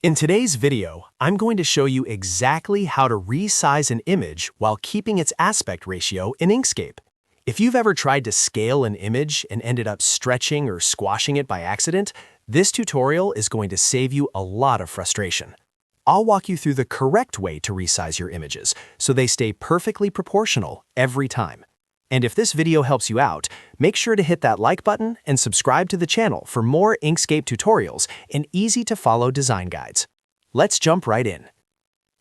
In today's video, I'm going to show you exactly how to resize an image while keeping its aspect ratio in Inkscape. If you've ever tried to scale an image and ended up stretching or squashing it by accident, this tutorial is going to save you a lot of frustration. I'll walk you through the correct way to resize your images so they stay perfectly proportional every time. And if this video helps you out, make sure to hit that like button and subscribe to the channel for more Inkscape tutorials and easy-to-follow design guides. Let's jump right in.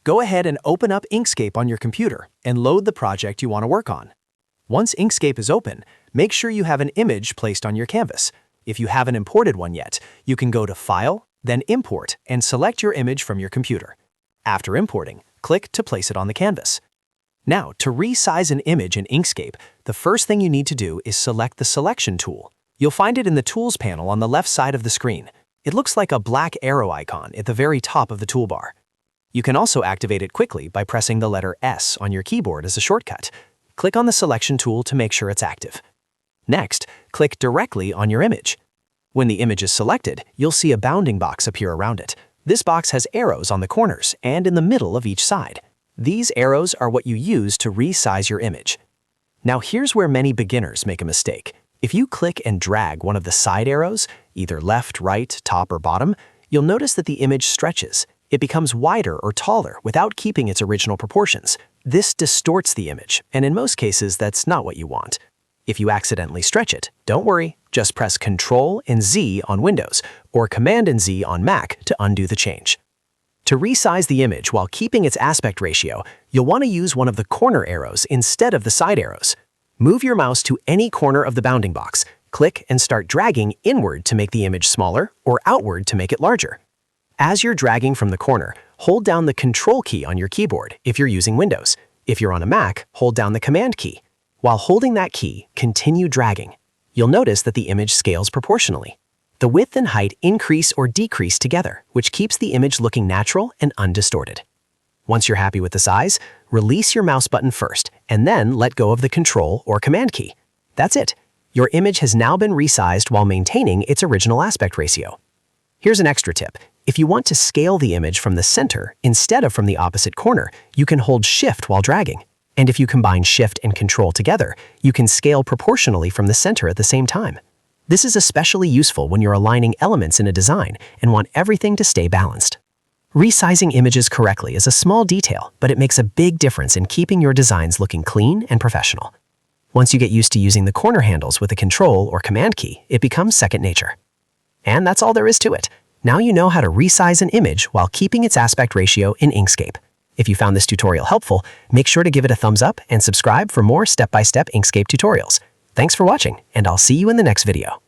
Go ahead and open up Inkscape on your computer and load the project you want to work on. Once Inkscape is open, make sure you have an image placed on your canvas. If you haven't imported one yet, you can go to File, then Import, and select your image from your computer. After importing, click to place it on the canvas. Now, to resize an image in Inkscape, the first thing you need to do is select the Selection tool. You'll find it in the Tools panel on the left side of the screen. It looks like a black arrow icon at the very top of the toolbar. You can also activate it quickly by pressing the letter S on your keyboard as a shortcut. Click on the Selection tool to make sure it's active. Next, click directly on your image. When the image is selected, you'll see a bounding box appear around it. This box has arrows on the corners and in the middle of each side. These arrows are what you use to resize your image. Now here's where many beginners make a mistake. If you click and drag one of the side arrows, either left, right, top, or bottom, you'll notice that the image stretches. It becomes wider or taller without keeping its original proportions. This distorts the image, and in most cases, that's not what you want. If you accidentally stretch it, don't worry, just press Ctrl and Z on Windows or Command and Z on Mac to undo the change. To resize the image while keeping its aspect ratio, you'll want to use one of the corner arrows instead of the side arrows. Move your mouse to any corner of the bounding box, click and start dragging inward to make the image smaller or outward to make it larger. As you're dragging from the corner, hold down the Control key on your keyboard if you're using Windows. If you're on a Mac, hold down the Command key. While holding that key, continue dragging. You'll notice that the image scales proportionally. The width and height increase or decrease together, which keeps the image looking natural and undistorted. Once you're happy with the size, release your mouse button first, and then let go of the Control or Command key. That's it. Your image has now been resized while maintaining its original aspect ratio. Here's an extra tip. If you want to scale the image from the center instead of from the opposite corner, you can hold Shift while dragging. And if you combine Shift and Control together, you can scale proportionally from the center at the same time. This is especially useful when you're aligning elements in a design and want everything to stay balanced. Resizing images correctly is a small detail, but it makes a big difference in keeping your designs looking clean and professional. Once you get used to using the corner handles with the Control or Command key, it becomes second nature. And that's all there is to it. Now you know how to resize an image while keeping its aspect ratio in Inkscape. If you found this tutorial helpful, make sure to give it a thumbs up and subscribe for more step-by-step Inkscape tutorials. Thanks for watching, and I'll see you in the next video.